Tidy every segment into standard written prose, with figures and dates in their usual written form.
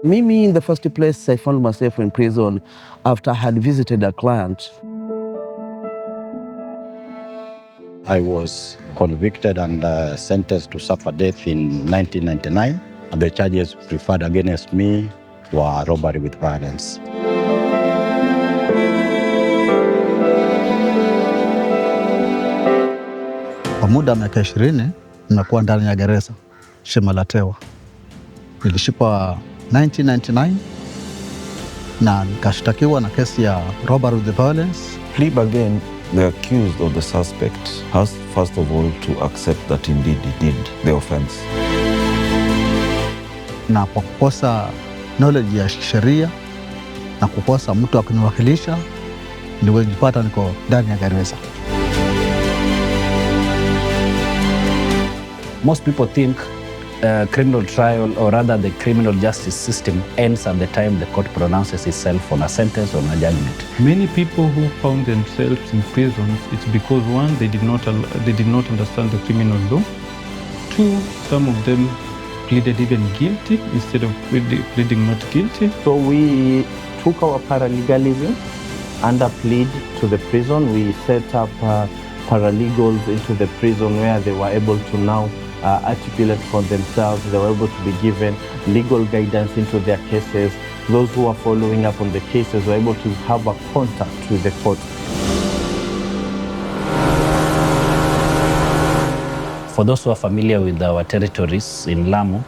Mimi, in the first place, I found myself in prison after I had visited a client. I was convicted and sentenced to suffer death in 1999. And the charges preferred against me were robbery with violence. Kwa muda miaka 20 nimekuwa ndani ya gereza Shimo la Tewa. Nilishikwa 1999 na nikashtakiwa na kesi ya robbery with violence. Plea again, the accused or the suspect has first of all to accept that indeed he did the offense. Na kwa kukosa knowledge ya sheria na kukosa mtu akiniwakilisha, nilijipata niko ndani ya gereza. Most people think criminal trial, or rather the criminal justice system, ends at the time the court pronounces itself on a sentence or on a judgment. Many people who found themselves in prisons, it's because one, they did not understand the criminal law. Two, some of them pleaded even guilty instead of pleading not guilty. So we took our paralegalism under plead to the prison. We set up paralegals into the prison where they were able to now articulate for themselves. They were able to be given legal guidance into their cases. Those who are following up on the cases were able to have a contact with the court. For those who are familiar with our territories in Lamu,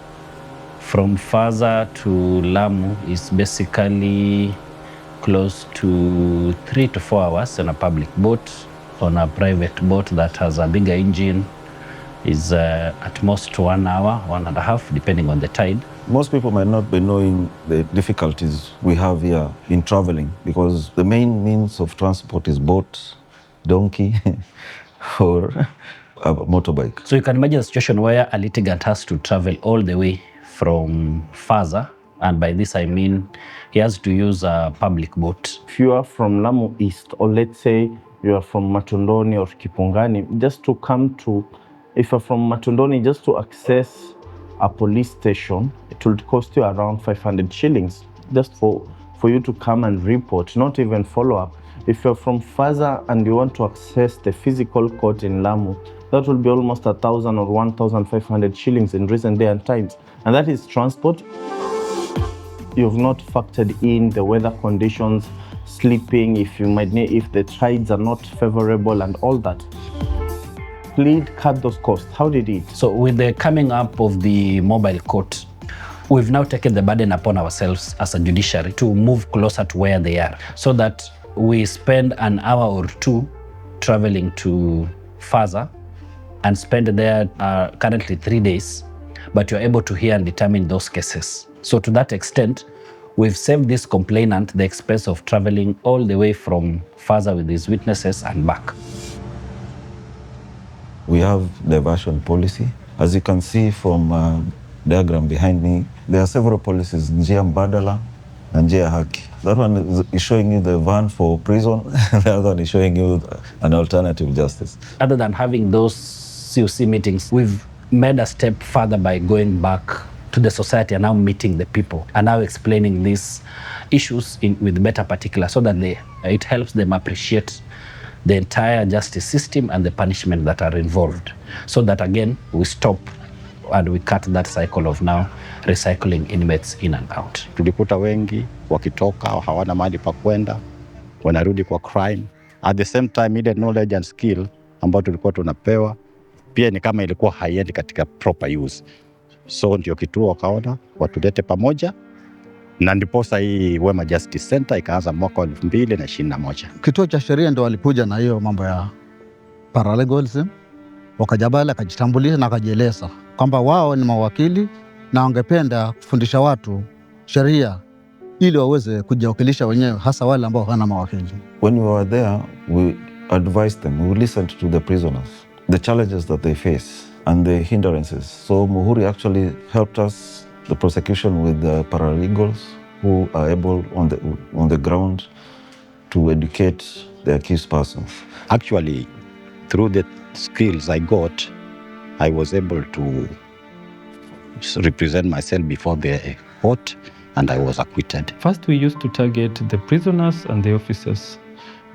from Faza to Lamu is basically close to 3 to 4 hours on a public boat. On a private boat that has a bigger engine is at most 1 hour, 1.5, depending on the tide. Most people might not be knowing the difficulties we have here in traveling, because the main means of transport is boat, donkey, or a motorbike. So you can imagine a situation where a litigant has to travel all the way from Faza, and by this I mean he has to use a public boat. If you are from Lamu East, or let's say you are from Matondoni or Kipungani, just to come to, if you're from Matondoni, just to access a police station, it will cost you around 500 shillings just for you to come and report, not even follow up. If you're from Faza and you want to access the physical court in Lamu, that will be almost 1,000 or 1,500 shillings in recent day and times. And that is transport. You've not factored in the weather conditions, sleeping, if the tides are not favorable and all that. Plead cut those costs. How did it? So with the coming up of the mobile court, we've now taken the burden upon ourselves as a judiciary to move closer to where they are, so that we spend an hour or two traveling to Faza and spend there currently 3 days, but you're able to hear and determine those cases. So to that extent, we've saved this complainant the expense of traveling all the way from Faza with his witnesses and back. We have diversion policy. As you can see from diagram behind me, there are several policies: njia mbadala and njia haki. That one is showing you the van for prison, the other one is showing you an alternative justice. Other than having those COC meetings, we've made a step further by going back to the society and now meeting the people and now explaining these issues with better particulars, so that it helps them appreciate the entire justice system and the punishment that are involved, so that again we stop and we cut that cycle of now recycling inmates in and out. Tulikuta wengi wakitoka hawana mahali pa kwenda, wanarudi kwa crime. At the same time, ile knowledge and skill ambayo tulikuwa tunapewa pia ni kama ilikuwa haiendi katika proper use. So ndio kituo wakaona watulete pamoja, na ndiposa hii Wema Justice Center ikaanza mwaka 2021. Kituo cha sheria ndio walikuja na hiyo mambo ya paralegalism, wakajabali, akajitambulisha na akajieleza kwamba wao ni mawakili na wangependa kufundisha watu sheria ili waweze kujiwakilisha wenyewe, hasa wale ambao hana mawakili. When we were there, we advised them, we listened to the prisoners, the challenges that they face and the hindrances. So Muhuri actually helped us, the prosecution, with the paralegals who are able on the ground to educate the accused persons. Actually, through the skills I got, I was able to represent myself before the court and I was acquitted. First, we used to target the prisoners and the officers.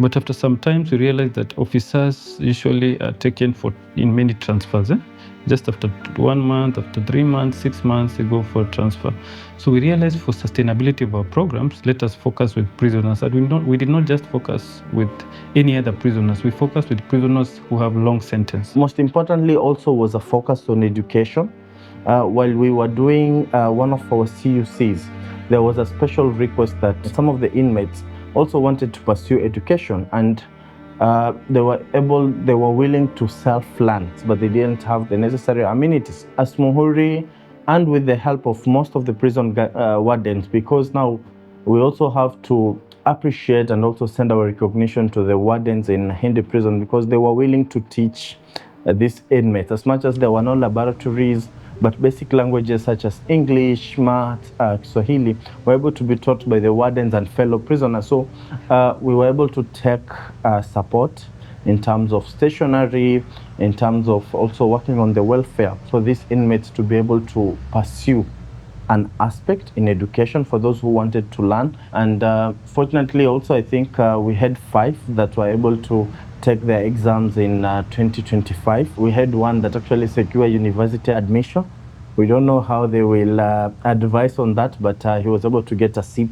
But after some time, we realized that officers usually are taken in many transfers. Just after 1 month, after 3 months, 6 months, they go for transfer. So we realized for sustainability of our programs, let us focus with prisoners. And we did not just focus with any other prisoners. We focused with prisoners who have long sentence. Most importantly also was a focus on education. While we were doing one of our CUCs, there was a special request that some of the inmates also wanted to pursue education, and they were willing to self-learn, but they didn't have the necessary amenities. As Muhuri, and with the help of most of the prison wardens, because now we also have to appreciate and also send our recognition to the wardens in Hindi prison, because they were willing to teach these inmates, as much as there were no laboratories, but basic languages such as English, Math, Swahili were able to be taught by the wardens and fellow prisoners. So we were able to take support in terms of stationery, in terms of also working on the welfare for these inmates to be able to pursue an aspect in education for those who wanted to learn. And fortunately also, I think we had 5 that were able to take their exams in 2025. We had one that actually secured university admission. We don't know how they will advise on that, but he was able to get a C+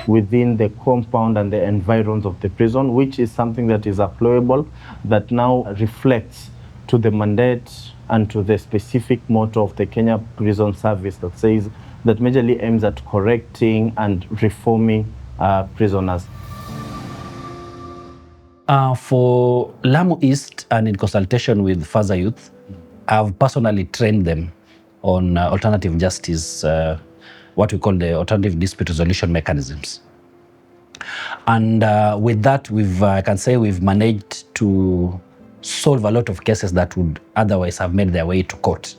within the compound and the environs of the prison, which is something that is applicable, that now reflects to the mandate and to the specific motto of the Kenya Prison Service that says that majorly aims at correcting and reforming prisoners. For Lamu East, and in consultation with Further Youth, I've personally trained them on alternative justice, what we call the alternative dispute resolution mechanisms. And with that, I can say we've managed to solve a lot of cases that would otherwise have made their way to court.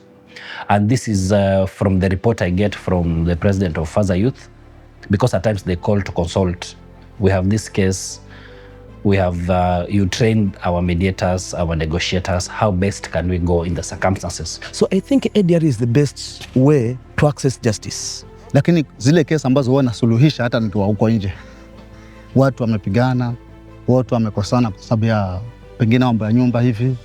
And this is from the report I get from the president of Further Youth, because at times they call to consult. We have this case, we have, you trained our mediators, our negotiators, how best can we go in the circumstances. So I think ADR is the best way to access justice. Lakini zile kesi ambazo huwa nasuluhisha hata nikiwa huko nje, watu wamepigana, watu wamekosana kwa sababu ya pengine mambo ya nyumba hivi,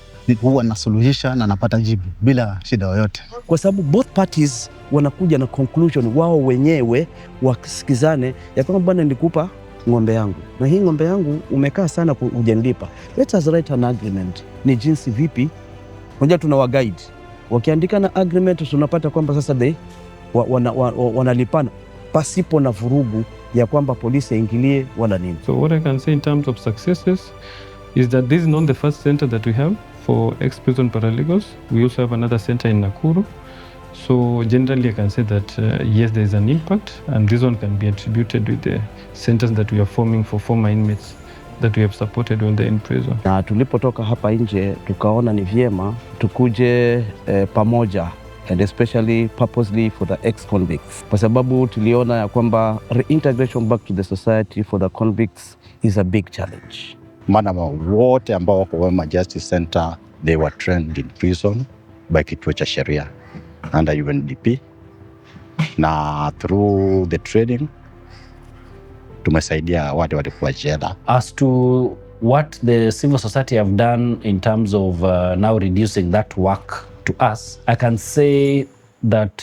huwa nasuluhisha na napata jibu bila shida yoyote, kwa sababu both parties wanakuja na conclusion wao wenyewe, wakisikizane ya kwamba bwana, nilikupa ng'ombe yangu na hii ng'ombe yangu umekaa sana hujanilipa, let us write an agreement. Ni jinsi vipi, unajua tuna wa guide, wakiandika na agreement tunapata kwamba sasa wanalipana pasipo na vurugu ya kwamba polisi aingilie wala nini. So what I can say in terms of successes is that this is not the first center that we have for ex-prison paralegals. We also have another center in Nakuru. So generally I can say that yes, there is an impact, and this one can be attributed with the centers that we are forming for former inmates that we have supported when they're in prison. Na tulipotoka hapa nje tukaona ni vyema tukuje pamoja, and especially purposely for the ex-convicts, kwa sababu tuliona ya kwamba reintegration back to the society for the convicts is a big challenge. Maana wote ambao wako Wema Justice Center, they were trained in prison by kituo cha sheria under UNDP, na through the training tumesaidia wale walikuwa jela. As to what the civil society have done in terms of now reducing that work to us, I can say that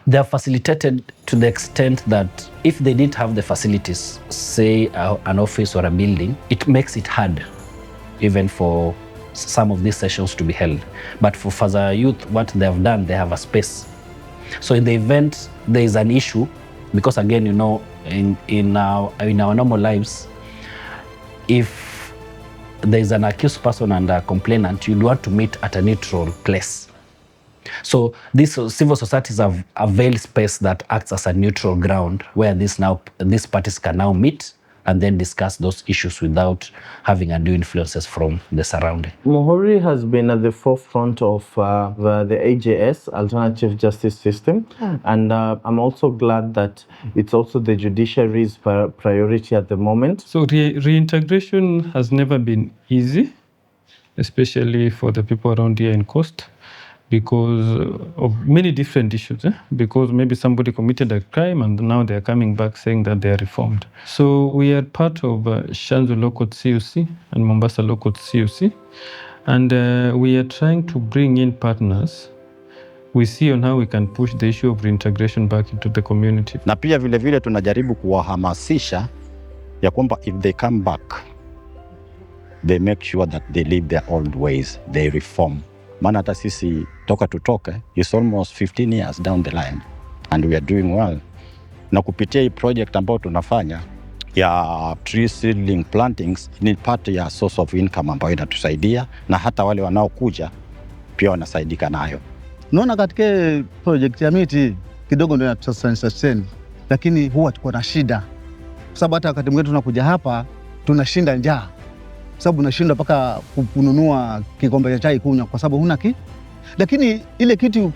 they are facilitated to the extent that if they didn't have the facilities, say an office or a building, it makes it hard even for some of these sessions to be held. But for Further Youth, what they have done, they have a space. So in the event there is an issue, because again, you know, in our normal lives, if there is an accused person and a complainant, you'd want to meet at a neutral place. So these civil societies have availed space that acts as a neutral ground where these parties can now meet and then discuss those issues without having undue influences from the surrounding. Muhuri has been at the forefront of the AJS, Alternative Justice System, and I'm also glad that it's also the judiciary's priority at the moment. So reintegration has never been easy, especially for the people around here in Coast, because of many different issues. Because maybe somebody committed a crime and now they are coming back saying that they are reformed. So we are part of Shanzu Local CUC and Mombasa Local CUC, and we are trying to bring in partners. We see on how we can push the issue of reintegration back into the community. Na pia vile vile tunajaribu kuwahamasisha ya kwamba if they come back, they make sure that they leave their old ways, they reform. Maana hata sisi toka tutoke, it's almost 15 years down the line and we are doing well. Na kupitia hii project ambayo tunafanya ya tree seedling plantings ni part ya source of income ambayo inatusaidia, na hata wale wanaokuja pia wanasaidika nayo. Naona katika project ya miti kidogo ndio sustain, lakini huwa tuko na shida. Kwa sababu hata wakati mwingine tunakuja hapa tunashinda njaa. Kwa sababu unashinda mpaka kununua kikombe cha chai kunywa kwa sababu huna Lakini ile kitu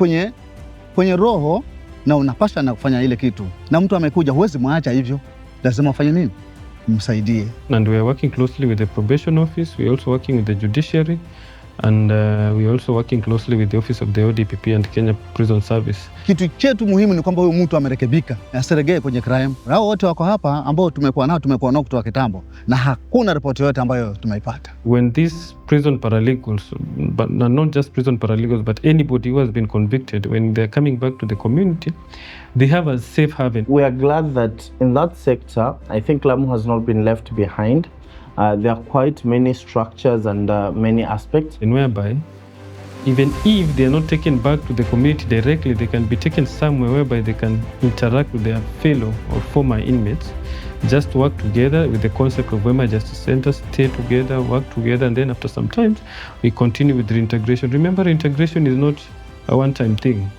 kwenye roho na unapaswa na kufanya ile kitu. Na mtu amekuja huwezi muacha hivyo. Lazima ufanye nini? Msaidie. And we are working closely with the probation office, we are also working with the judiciary, and we are also working closely with the office of the ODPP and Kenya Prison Service. Kitu chetu muhimu ni kwamba huyu mtu amerekebika, asiregee kwenye crime. Hao wote wako hapa ambao tumekuwa nao kutoka kitambo na hakuna ripoti yote ambayo tumeipata. When these prison paralegals, but not just prison paralegals, but anybody who has been convicted, when they're coming back to the community, they have a safe haven. We are glad that in that sector, I think Lamu has not been left behind. There are quite many structures and many aspects. In whereby, even if they are not taken back to the community directly, they can be taken somewhere whereby they can interact with their fellow or former inmates, just work together with the concept of Wema Justice Centers, stay together, work together, and then after some time, we continue with reintegration. Remember, reintegration is not a one-time thing.